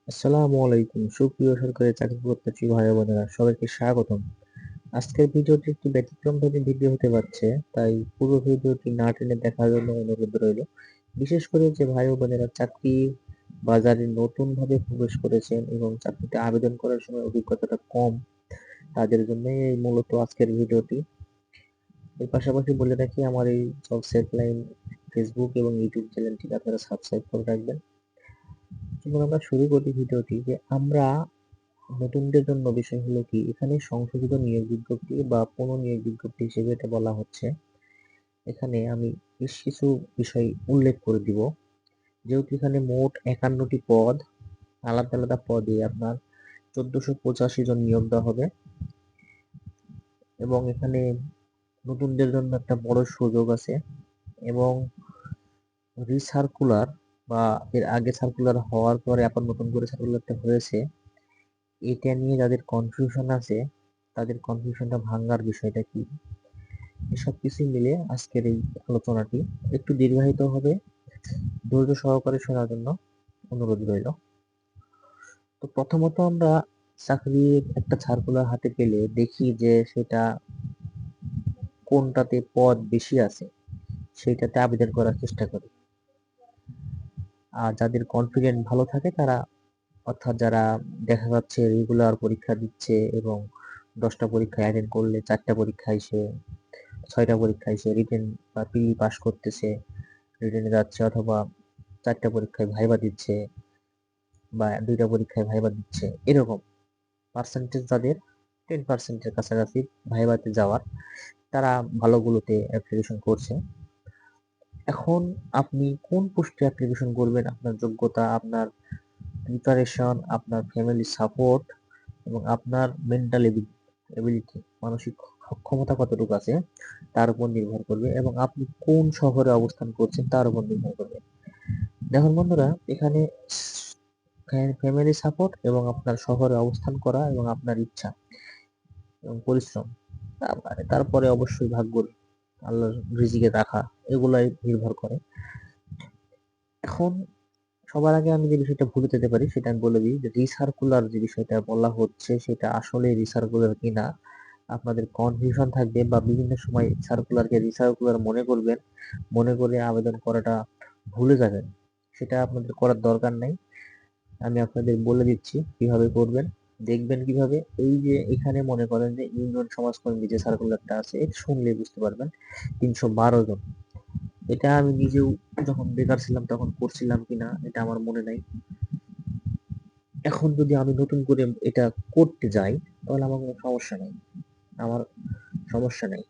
আসসালামু আলাইকুম সুপ্রিয় সরকারি চাকরি প্রত্যাশী ভাই বোনেরা সবাইকে স্বাগতম। আজকের ভিডিওটি একটু ব্যতিক্রমধর্মী ভিডিও হতে পারছে, তাই পুরো ভিডিওটি না টেনে দেখার জন্য অনুরোধ রইল। বিশেষ করে যে ভাই ও বোনেরা চাকরি বাজারে নতুন ভাবে প্রবেশ করেছেন এবং চাকরিতে আবেদন করার সময় অভিজ্ঞতাটা কম, তাদের জন্যই এই মূলত আজকের ভিডিওটি। এর পাশাপাশি বলে রাখি, আমার এই জব হেল্পলাইন ফেসবুক এবং ইউটিউব চ্যানেলটি আপনারা সাবস্ক্রাইব করে রাখবেন। এবং আমরা শুরু করি ভিডিওটি যে আমরা নতুনদের জন্য বিষয় হলো কি, এখানে সংশোধিত নিয়োগ বিজ্ঞপ্তি বা পুনঃনিয়োগ বিজ্ঞপ্তি হিসেবে এটা বলা হচ্ছে। এখানে আমি বেশ কিছু বিষয় উল্লেখ করে দিব। যেহেতু এখানে মোট 51টি পদ, আলাদা আলাদা পদে আপনার 1485 জন নিয়োগ দেওয়া হবে এবং এখানে নতুনদের জন্য একটা বড় সুযোগ আছে। এবং রিসার্কুলার বা এর আগে সার্কুলার হওয়ার পরে আবার নতুন করে সার্কুলারটা হয়েছে, এটা নিয়ে যাদের কনফিউশন আছে তাদের কনফিউশনটা ভাঙার বিষয়টা কি, এসব কিছু মিলে আজকের এই আলোচনাটি একটু দীর্ঘায়িত হবে। ধৈর্য সহকারে শোনার জন্য অনুরোধ রইল। তো প্রথমত আমরা চাকরির একটা সার্কুলার হাতে পেলে দেখি যে সেটা কোনটাতে পদ বেশি আছে, সেইটাতে আবেদন করার চেষ্টা করি। আর যাদের কনফিডেন্ট ভালো থাকে তারা, অর্থাৎ যারা দেখা যাচ্ছে রেগুলার পরীক্ষা দিচ্ছে এবং 10টা পরীক্ষায় অ্যাটেন্ড করলে 4টা পরীক্ষায় সে 6টা পরীক্ষায় সে রিটেন বা প্রি পাস করতেছে, রিটেনে যাচ্ছে, অথবা 4টা পরীক্ষায় ভাইবা দিচ্ছে বা 2টা পরীক্ষায় ভাইবা দিচ্ছে, এরকম পার্সেন্টেজ যাদের 10%-এর কাছাকাছি ভাইবাতে যাওয়ার, তারা ভালোগুলোতে অ্যাপ্লিকেশন করছে। এখন আপনি কোন পোস্টে অ্যাপ্লিকেশন করবেন, আপনার যোগ্যতা, আপনার প্রিপারেশন, আপনার ফ্যামিলি সাপোর্ট এবং আপনার মেন্টাল এবিলিটি, মানসিক সক্ষমতা কতটুকু আছে তার উপর নির্ভর করবে, এবং আপনি কোন শহরে অবস্থান করছেন তার উপর নির্ভর করবে। দেখুন বন্ধুরা, এখানে ফ্যামিলি সাপোর্ট এবং আপনার শহরে অবস্থান করা এবং আপনার ইচ্ছা এবং পরিশ্রম, তারপরে অবশ্যই ভাগ্য, আল্লাহর রিজিকে রাখা, এগুলাই নির্ভর করে। এখন সবার আগে আমি যে বিষয়টা ভুলে যেতে পারি সেটা আমি বলে দিই যে রিসার্কুলার যে বিষয়টা বলা হচ্ছে সেটা আসলে রিসার্কুলার কিনা আপনাদের কনফিউশন থাকবে, বা বিভিন্ন সময় সার্কুলারকে রিসার্কুলার মনে করবেন, মনে করে আবেদন করাটা ভুলে যাবেন। সেটা আপনাদের করার দরকার নাই। আমি আপনাদের বলে দিচ্ছি কিভাবে করবেন, দেখবেন কিভাবে। এই যে এখানে মনে করেন যে ইউনিয়ন সমাজকর্মী যে সার্কুলারটা আছে, এটা শুনলে বুঝতে পারবেন 312 জন। এটা আমি নিজেও যখন বেকার ছিলাম তখন করছিলাম কিনা এটা আমার মনে নাই। এখন যদি আমি নতুন করে এটা করতে যাই তাহলে আমার কোনো সমস্যা নেই, আমার সমস্যা নেই।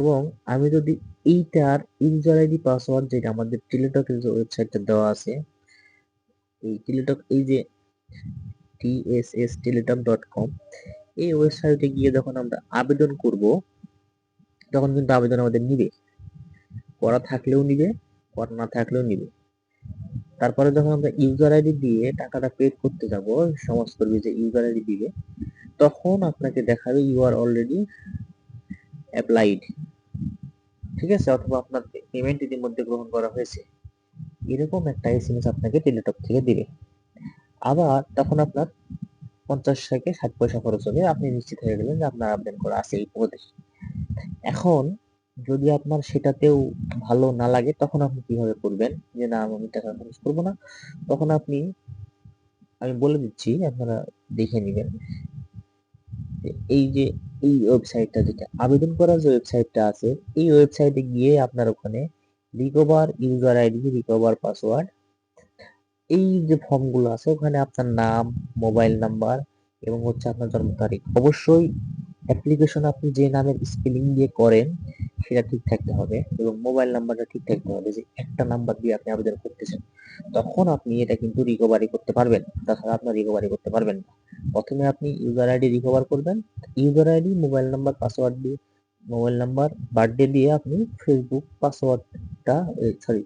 এবং আমি যদি এইটার ইউজার আইডি পাসওয়ার্ড, যেটা আমাদের টেলিটকের যে ওয়েবসাইটটা দেওয়া আছে, এই টেলিটক, এই যে tssTeletalk.com, এই ওয়েবসাইটে গিয়ে যখন আমরা আবেদন করব তখন কিন্তু আবেদন আমাদের নিবে, করা থাকলেও নিবে, করা না থাকলেও নিবে। তারপরে যখন আমরা ইউজার আইডি দিয়ে টাকাটা পে করতে যাব, সমাজকর্মী যে ইউজার আইডি দিবে, তখন আপনাকে দেখাবে ইউ আর অলরেডি অ্যাপ্লাইড, ঠিক আছে, অথবা আপনার পেমেন্ট ইতিমধ্যে গ্রহণ করা হয়েছে, এরকম একটা এসএমএস আপনাকে টেলিটক থেকে দিবে। আবার তখন আপনার 50 থেকে 60 পয়সা খরচ হবে, আপনি নিশ্চিত হয়ে গেলেন যে আপনার আবেদন করা আছে এই পদে। এখন যদি আপনার সেটাতেও ভালো না লাগে তখন আপনি কিভাবে করবেন, যে না আমি টাকা খরচ করবো না, তখন আপনি, আমি বলে দিচ্ছি আপনারা দেখে নেবেন। এই যে এই ওয়েবসাইটটা, যেটা আবেদন করার যে ওয়েবসাইটটা আছে, এই ওয়েবসাইটে গিয়ে আপনার ওখানে recover user ID, recover password, এই যে ফর্মগুলো আছে ওখানে আপনার নাম, মোবাইল নাম্বার এবং হচ্ছে আপনার জন্ম তারিখ, অবশ্যই অ্যাপ্লিকেশন আপনি যে নামের স্পেলিং দিয়ে করেন সেটা ঠিক থাকতে হবে এবং মোবাইল নাম্বারটা ঠিক থাকতে হবে, যে একটা নাম্বার দিয়ে আপনি আবেদন করতেছেন, তখন আপনি এটা কিন্তু রিকভারি করতে পারবেন, তাছাড়া আপনার রিকভারি করতে পারবেন না। প্রথমে আপনি ইউজার আইডি রিকভার করবেন, user ID, mobile number, password দিয়ে, মোবাইল নাম্বার, বার্থডে দিয়ে আপনি ফেসবুক পাসওয়ার্ডটা, সরি,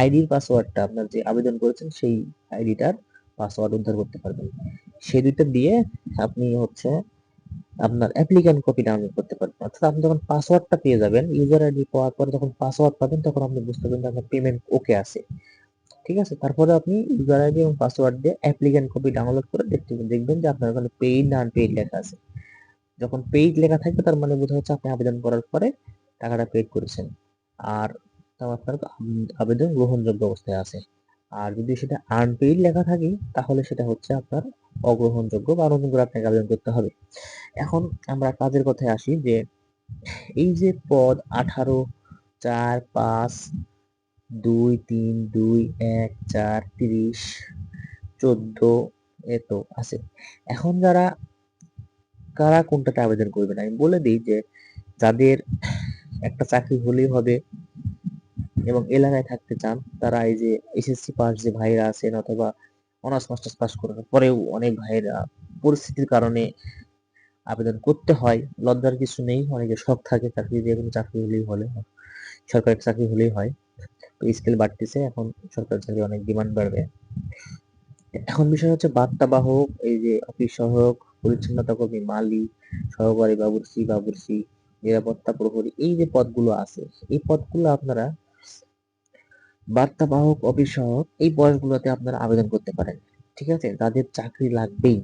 আইডির পাসওয়ার্ডটা, আপনার যে আবেদন করেছেন সেই আইডিটার পাসওয়ার্ড উদ্ধার করতে পারবেন। সেই দুইটা দিয়ে আপনি হচ্ছে আপনার অ্যাপ্লিক্যান্ট কপি ডাউনলোড করতে পারবেন। অর্থাৎ আপনি যখন পাসওয়ার্ডটা পেয়ে যাবেন, ইউজার আইডি পাওয়ার পরে যখন পাসওয়ার্ড পাবেন তখন আপনি বুঝতে পারবেন যে আপনার পেমেন্ট ওকে আছে। ঠিক আছে, তারপরে আপনি ইউজার আইডি এবং পাসওয়ার্ড দিয়ে অ্যাপ্লিকেন্ট কপি ডাউনলোড করে দেখবেন যে আপনার ওখানে পেইড না আনপেইড লেখা আছে। যখন পেইড লেখা থাকবে তার মানে বোঝা হচ্ছে আপনি আবেদন করার পরে টাকাটা পেইড করেছেন, আর তাও আপনার আবেদন গ্রহণযোগ্য অবস্থায় আছে। আর যদি সেটা আনপেইড লেখা থাকে তাহলে সেটা হচ্ছে আপনার অগ্রহণযোগ্য বা নতুন করে আপনাকে আবেদন করতে হবে। এখন আমরা কাজের কথায় আসি যে এই যে পদ 18, 4, 5, 2, 3, 2, 1, 4, 30, 14 এত আছে। এখন কারা কোনটাতে আবেদন করবেন আমি বলে দিই যে যাদের একটা চাকরি হলেই হবে এবং এলাকায় থাকতে চান তারা এই যে এসএসসি পাস যে ভাইরা আছেন অথবা অনার্স মাস্টার্স পাস করার পরেও অনেক ভাইরা পরিস্থিতির কারণে আবেদন করতে হয়, লজ্জার কিছু নেই, অনেকের শখ থাকে চাকরি, যে কোনো চাকরি হলেই হলে সরকারি চাকরি হলেই হয়। তো স্কেল বাড়তেছে, এখন সরকারি চাকরি অনেক ডিমান্ড বাড়বে। এখন বিষয় হচ্ছে বার্তাবাহক, এই যে অফিস সহায়ক, পরিচ্ছন্নতা কর্মী, মালি, সহকারী, বাবুর্চি, নিরাপত্তা প্রহরী, এই যে পদগুলো আছে এই পদগুলো আপনারা বার্তাবাহক, অফিস সহায়ক এই পদগুলোতে আপনারা আবেদন করতে পারেন। ঠিক আছে, যাদের চাকরি লাগবেই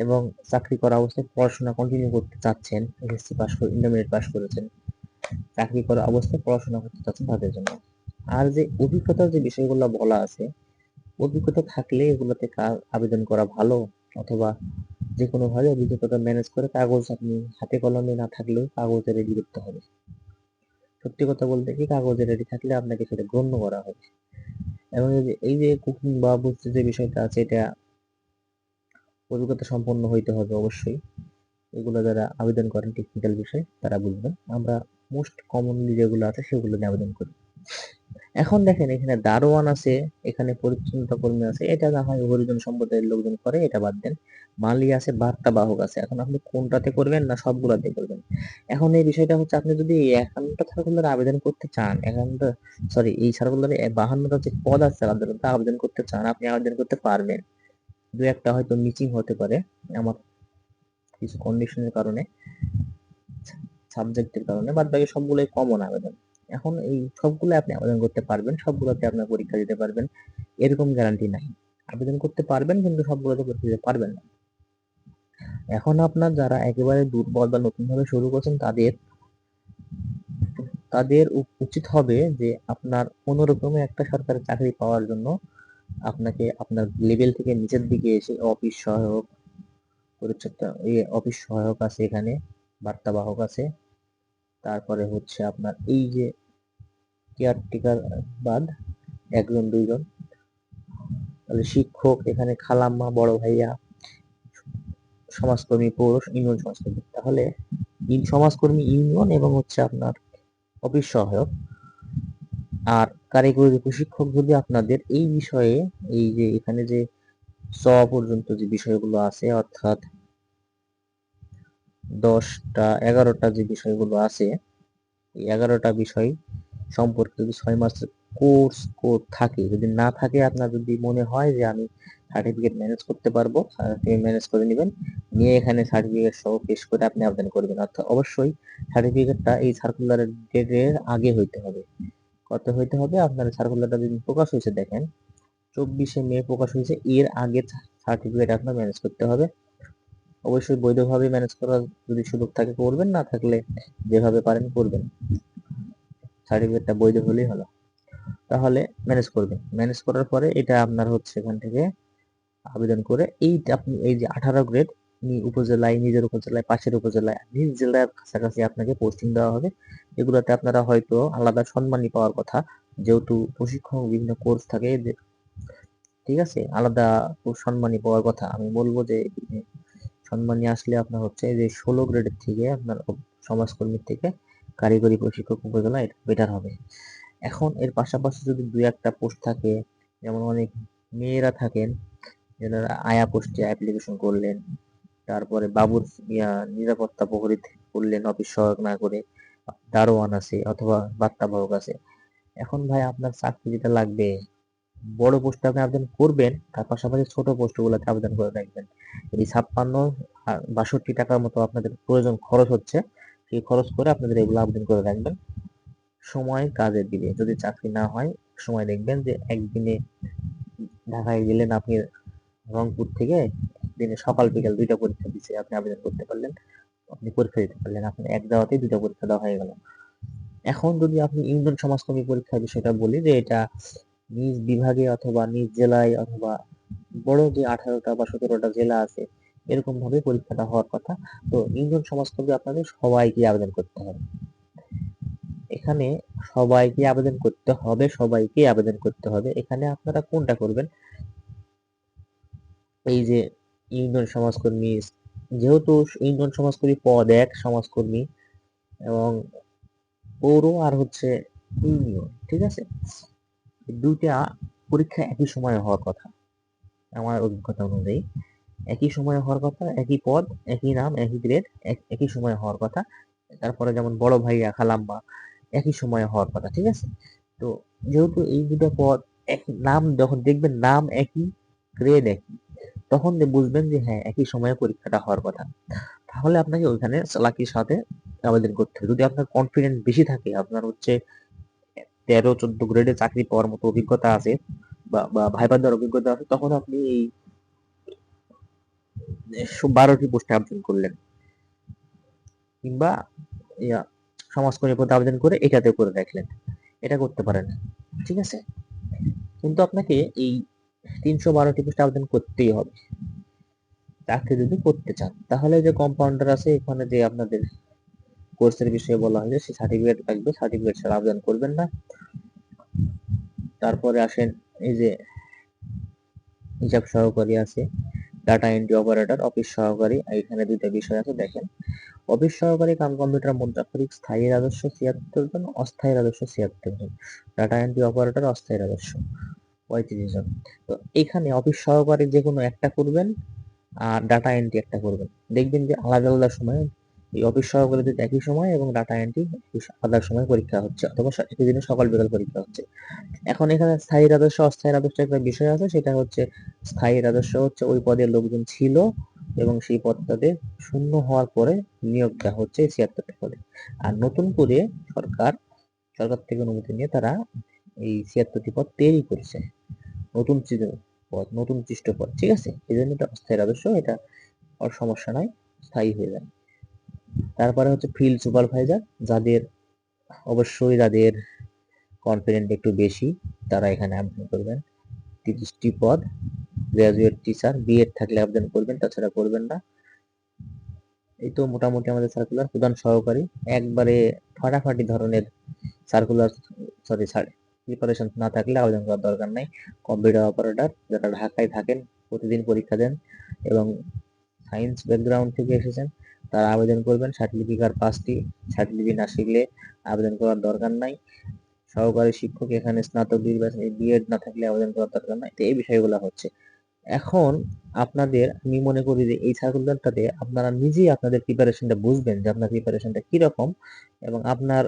এবং চাকরি করা অবস্থায় পড়াশোনা কন্টিনিউ করতে চাচ্ছেন, এসএসসি পাস করে ইন্টারমিডিয়েট পাস করেছেন, চাকরি করা অবস্থায় পড়াশোনা করতে চাচ্ছেন তাদের জন্য। আর যে অভিজ্ঞতার যে বিষয়গুলো বলা আছে, অভিজ্ঞতা থাকলে এগুলোতে আবেদন করা ভালো, অথবা যে কোনো ভাবে অভিজ্ঞতা ম্যানেজ করে কাগজ আপনি হাতে কলমে না থাকলেও কাগজে রেডি করতে হবে। সত্যি কথা বলতে কি, কাগজে রেডি থাকলে আপনাকে সেটা গণ্য করা হবে। এবং এই যে কুকিং বা বুঝতে যে বিষয়টা আছে, এটা অভিজ্ঞতা সম্পন্ন হইতে হবে অবশ্যই। এগুলো যারা আবেদন করেন টেকনিক্যাল বিষয় তারা বুঝবেন। আমরা মোস্ট কমনলি যেগুলো আছে সেগুলো নিয়ে আবেদন করি। এখন দেখেন এখানে দারোয়ান আছে, এখানে পরিচ্ছন্নতা কর্মী আছে, এটা না হয় হরিজন সম্প্রদায়ের লোকজন করে, এটা বাদ দেন। মালি আছে, বার্তাবাহক আছে, এখন আপনি কোনটাতে করবেন না সবগুলাতে করবেন। এখন এই বিষয়টা হচ্ছে আপনি যদি একান্নটা সার্কুলারে আবেদন করতে চান, এই সার্কুলারে 52টা যে পদ আছে আবেদন আবেদন করতে চান, আপনি আবেদন করতে পারবেন। দু একটা হয়তো মিচিং হতে পারে আমার কিছু কন্ডিশনের কারণে, সাবজেক্টের কারণে, বাদ বাকি সবগুলোই কমন আবেদন। এখন এই সবগুলো আপনি আবেদন করতে পারবেন, সবগুলোতে আপনার পরীক্ষা দিতে পারবেন এরকম গ্যারান্টি নাই। আবেদন করতে পারবেন কিন্তু সবগুলোতে পরীক্ষা দিতে পারবেন না। এখন আপনার যারা একেবারে দুর্বল বা নতুন ভাবে শুরু করছেন তাদের তাদের উচিত হবে যে আপনার কোনো রকমে একটা সরকারি চাকরি পাওয়ার জন্য আপনাকে আপনার লেভেল থেকে নিচের দিকে এসে অফিস সহায়ক, পরিচ্ছন্ন অফিস সহায়ক আছে, এখানে বার্তাবাহক আছে, তারপরে হচ্ছে আপনার এই যে কেয়ারটেকার বাদ একজন দুইজন, তাহলে শিক্ষক, এখানে খালাম্মা, বড় ভাইয়া, সমাজকর্মী, পৌর ইউনিয়ন সমাজকর্মী, তাহলে সমাজকর্মী, ইউনিয়ন এবং হচ্ছে আপনার অফিস সহায়ক আর কারিগরি প্রশিক্ষক যদি আপনাদের এই বিষয়ে, এই যে এখানে যে পর্যন্ত যে বিষয়গুলো আছে, অর্থাৎ 11টা যে বিষয়গুলো আছে, এই 11টা বিষয় সম্পর্কে যদি 6 মাসের কোর্স থাকে, যদি না থাকে, আপনার যদি মনে হয় যে আমি সার্টিফিকেট ম্যানেজ করতে পারবো, সার্টিফিকেট ম্যানেজ করে নেবেন, নিয়ে এখানে সার্টিফিকেট সহ পেশ করে আপনি আবেদন করবেন। অর্থাৎ অবশ্যই সার্টিফিকেটটা এই সার্কুলারের ডেটের আগে হইতে হবে। কত হইতে হবে, আপনার সার্কুলারটা যেদিন প্রকাশ হয়েছে, দেখেন 24শে মে প্রকাশ হয়েছে, এর আগে সার্টিফিকেট আপনার ম্যানেজ করতে হবে। অবশ্যই বৈধভাবে ম্যানেজ করার যদি সুযোগ থাকে করবেন, না থাকলে যেভাবে পারেন করবেন, সার্টিফিকেটটা বৈধ হলেই হলো। তাহলে ম্যানেজ করবেন, ম্যানেজ করার পরে এটা আপনার হচ্ছে এখান থেকে আবেদন করে আপনি এই যে 18 গ্রেড উপজেলায়, নিজের উপজেলায়, পাশের উপজেলায়, নিজ জেলার কাছাকাছি আপনাকে পোস্টিং দেওয়া হবে। এগুলোতে আপনারা হয়তো আলাদা সম্মানী পাওয়ার কথা, যেহেতু প্রশিক্ষণ বিভিন্ন কোর্স থাকে, ঠিক আছে, আলাদা সম্মানী পাওয়ার কথা। আমি বলবো যে সম্মানী আসলে আপনার হচ্ছে যে 16 গ্রেডের থেকে আপনার সমাজকর্মীর থেকে কারিগরি প্রশিক্ষক উপজেলা এটা বেটার হবে। এখন এর পাশাপাশি যদি দুই একটা পোস্ট থাকে, যেমন অনেক মেয়েরা থাকেন যারা আয়া পোস্টে অ্যাপ্লিকেশন করলেন, তারপরে বাবুর নিরাপত্তা প্রহরী করলেন অফিস সহায়ক না করে, দারোয়ান আছে অথবা বার্তাবাহক আছে। এখন ভাই আপনার চাকরি যেটা লাগবে, বড় পোস্টে আপনি আবেদন করবেন, তার পাশাপাশি ছোট পোস্টগুলোতে আবেদন করে রাখবেন। এই 56 টাকার মতো আপনাদের প্রয়োজন খরচ হচ্ছে, সেই খরচ করে আপনাদের এগুলো আবেদন করে রাখবেন, সময় কাজে দিবে। যদি চাকরি না হয় সময় দেখবেন যে একদিনে ঢাকায় গেলেন আপনি, রংপুর থেকে দিনে সকাল বিকাল 2টা পরীক্ষা দিচ্ছে, আপনি আবেদন করতে পারলেন, আপনি পরীক্ষা দিতে পারলেন, আপনার এক দাওয়াতেই 2টা পরীক্ষা দেওয়া হয়ে গেল। এখন যদি আপনি ইউনিয়ন সমাজকর্মী পরীক্ষার বিষয়টা বলি, যে এটা নিজ বিভাগে অথবা নিজ জেলায় অথবা বড় যে 18টা বা 17টা জেলা আছে এরকম ভাবে পরীক্ষাটা হওয়ার কথা। তো ইউনিয়ন সমাজকর্মী আপনাদের সবাইকে আবেদন করতে হবে। এখানে সবাইকে আবেদন করতে হবে, সবাইকে আবেদন করতে হবে। এখানে আপনারা কোনটা করবেন, এই যে ইউনিয়ন সমাজকর্মী, যেহেতু ইউনিয়ন সমাজকর্মী পদ এক, সমাজকর্মী এবং পৌর আর হচ্ছে ইউনিয়ন, ঠিক আছে, দুইটা পরীক্ষা একই সময়ে হওয়ার কথা আমার অভিজ্ঞতা অনুযায়ী। একই সময়ে হওয়ার কথা, একই পদ, একই নাম, একই গ্রেড, একই সময়ে হওয়ার কথা। তারপরে যেমন বড় ভাইয়া, খালাম্মা একই সময়ে হওয়ার কথা, ঠিক আছে। তো যেহেতু এই দুটো পদ এক, নাম যখন দেখবেন নাম একই, গ্রেড একই, তখন বুঝবেন যে হ্যাঁ একই সময়ে পরীক্ষাটা হওয়ার কথা। তাহলে আপনাকে ওইখানে চালাকির সাথে আবেদন করতে হবে। যদি আপনার কনফিডেন্স বেশি থাকে, আপনার হচ্ছে 13-14 গ্রেডে চাকরি পাওয়ার মতো অভিজ্ঞতা আছে বা ভাইবা দেওয়ার অভিজ্ঞতা আছে, তখন আপনি এই 12টি পোস্টে আবেদন করলেন, কিংবা ইয়া সমাজকর্মী পদে আবেদন করে এটাতে করে রাখলেন, এটা করতে পারেন, ঠিক আছে। কিন্তু আপনাকে এই 312টি পোস্টে আবেদন করতেই হবে চাকরি যদি করতে চান। তাহলে যে কম্পাউন্ডার আছে এখানে যে আপনাদের কোর্সের বিষয়ে বলা হয়েছে, সেই সার্টিফিকেট লাগবে, সার্টিফিকেট ছাড়া আবেদন করবেন না। তারপরে আসেন এই যে হিসাব সহকারী আছে, ডাটা এন্ট্রি অপারেটর, অফিস সহকারী, এখানে দুইটা বিষয় আছে দেখেন। অফিস সহকারী কাম কম্পিউটার মুদ্রাক্ষরিক স্থায়ী রাজস্ব 76 জন, অস্থায়ী রাজস্ব 76 জন, ডাটা এন্ট্রি অপারেটর অস্থায়ী রাজস্ব 35 জন। তো এখানে অফিস সহকারী যে কোনো একটা করবেন আর ডাটা এন্ট্রি একটা করবেন। দেখবেন যে আলাদা আলাদা সময় এই অফিস সহকারীদের একই সময় এবং ডাটা এন্ট্রি আলাদা সময় পরীক্ষা হচ্ছে, অথবা একই দিনে সকাল বিকাল পরীক্ষা হচ্ছে। এখন এখানে স্থায়ী রাজস্ব অস্থায়ী রাজস্ব একটা বিষয় আছে, সেটা হচ্ছে স্থায়ী রাজস্ব হচ্ছে ওই পদের লোকজন ছিল এবং সেই পদটাতে শূন্য হওয়ার পরে নিয়োগ দেওয়া হচ্ছে 76টা পদে। আর নতুন করে সরকার সরকার থেকে অনুমতি নিয়ে তারা এই 76টি পদ তৈরি করেছে, নতুন পদ, নতুন সৃষ্ট পদ, ঠিক আছে। এই জন্য এটা অস্থায়ী রাজস্ব, এটা আর সমস্যা নাই, স্থায়ী হয়ে যায়। তারপরে হচ্ছে ফিল্ড সুপারভাইজার, যাদের অবশ্যই যাদের কনফিডেন্ট একটু বেশি তারা এখানে আবেদন করবেন। 30টি পদ, গ্রাজুয়েট টিচার, বিএড থাকলে আবেদন করবেন, তাছাড়া করবেন না। এই তো মোটামুটি আমাদের সার্কুলার। প্রধান সহকারী, একবারে ফাটাফাটি ধরনের সার্কুলার, সরি প্রিপারেশন না থাকলে আবেদন করার দরকার নাই। কম্পিউটার অপারেটর, যারা ঢাকায় থাকেন, প্রতিদিন পরীক্ষা দেন এবং সায়েন্স ব্যাকগ্রাউন্ড থেকে এসেছেন, তারা আবেদন করবেন। সার্টিফিকেট 5টি, সার্টিফিকেট না শিখলে আবেদন করার দরকার নাই। সহকারী শিক্ষক, এখানে স্নাতক ডিগ্রি বিএড না থাকলে আবেদন করার দরকার নাই। তো এই বিষয়গুলো হচ্ছে। এখন আপনাদের, আমি মনে করি যে এই সার্কুলারটাতে আপনারা নিজেই আপনাদের প্রিপারেশনটা বুঝবেন যে আপনার প্রিপারেশনটা কিরকম এবং আপনার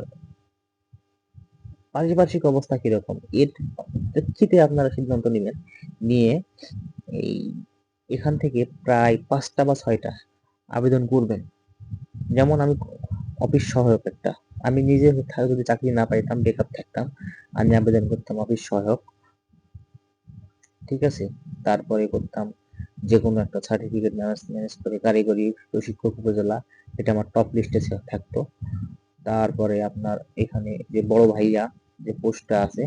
পারিপার্শ্বিক অবস্থা কিরকম, এর প্রেক্ষিতে আপনারা সিদ্ধান্ত নেবেন। নিয়ে এই এখান থেকে প্রায় 5টা বা 6টা আবেদন করবেন। যেমন আমি অফিস সহায়ক একটা, আমি নিজে যদি চাকরি না পাইতাম, বেকার থাকতাম, আমি আবেদন করতাম অফিস সহায়ক, ঠিক আছে। তারপরে করতাম যে কোনো একটা সার্টিফিকেট ম্যানেজ করে কারিগরি প্রশিক্ষক উপজেলা, এটা আমার টপ লিস্টে থাকতো। তারপরে আপনার এখানে যে বড় ভাইয়া যে পোস্টটা আছে,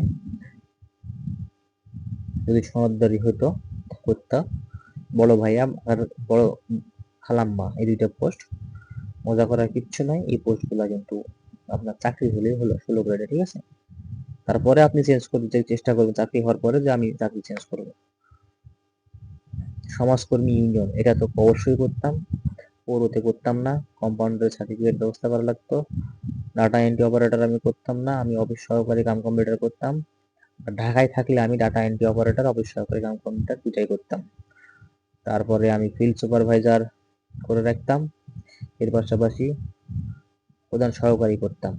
যদি সনদদারি হতো করতাম, বড় ভাইয়া আর বড় খালাম্মা, এই দুইটা পোস্ট, মজা করার কিচ্ছু নাই। এই পোস্টগুলো কিন্তু আপনার চাকরি হলেই হলো 16 গ্রেডে, ঠিক আছে। তারপরে আপনি চেঞ্জ করতে চেষ্টা করবেন চাকরি হওয়ার পরে যে আমি চাকরি চেঞ্জ করবো। সমাজকর্মী ইউনিয়ন, এটা তো অবশ্যই করতাম, পৌরতে করতাম না, কম্পাউন্ডারের সার্টিফিকেট ব্যবস্থা করা লাগতো। ডাটা এন্ট্রি অপারেটর আমি করতাম না, আমি অফিস সহকারী কাম কম্পিউটার করতাম। আর ঢাকায় থাকলে আমি ডাটা এন্ট্রি অপারেটর, অফিস সহকারী কাম কম্পিউটার দুটাই করতাম। তারপরে আমি ফিল্ড সুপারভাইজার করে রাখতাম, এর পাশাপাশি প্রধান সহকারী করতাম।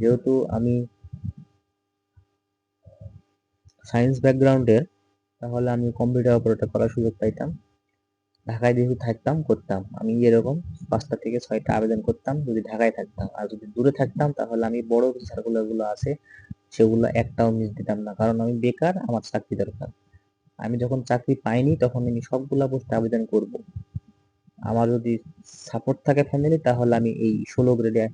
যেহেতু আমি সায়েন্স ব্যাকগ্রাউন্ডের, তাহলে আমি কম্পিউটার অপারেটর করার সুযোগ পাইতাম। ঢাকায় যেহেতু থাকতাম করতাম আমি এরকম 5টা থেকে 6টা আবেদন করতাম যদি ঢাকায় থাকতাম, আর যদি দূরে থাকতাম তাহলে আমি বড় যে সার্কুলার গুলো আছে সেগুলো একটাও মিস দিতাম না, কারণ আমি বেকার, আমার চাকরি দরকার। আমি যখন চাকরি পাইনি তখন আমি সবগুলা পোস্টে আবেদন করব। আমার যদি সাপোর্ট থাকে ফ্যামিলি তাহলে আমি এই 16 গ্রেডে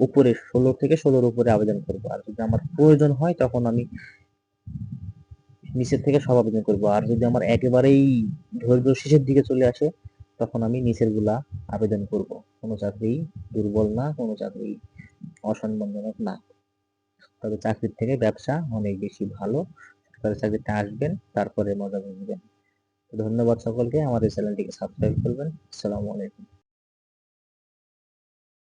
উপরে 16 থেকে 16-র উপরে আবেদন করব, আর যদি আমার প্রয়োজন হয় তখন আমি নিচের থেকে সব আবেদন করব, আর যদি আমার একেবারেই ধৈর্য শেষের দিকে চলে আসে তখন আমি নিচের গুলা আবেদন করব। কোনো চাকরি দুর্বল না, কোনো চাকরি অসম্মানজনক না, তবে চাকরির থেকে ব্যবসা অনেক বেশি ভালো। সরকারি চাকরিতে আসবেন, তারপরে মজা বুঝবেন। ধন্যবাদ সকলকে, আমার এই চ্যানেলটিকে সাবস্ক্রাইব করবেন। আসসালামু আলাইকুম।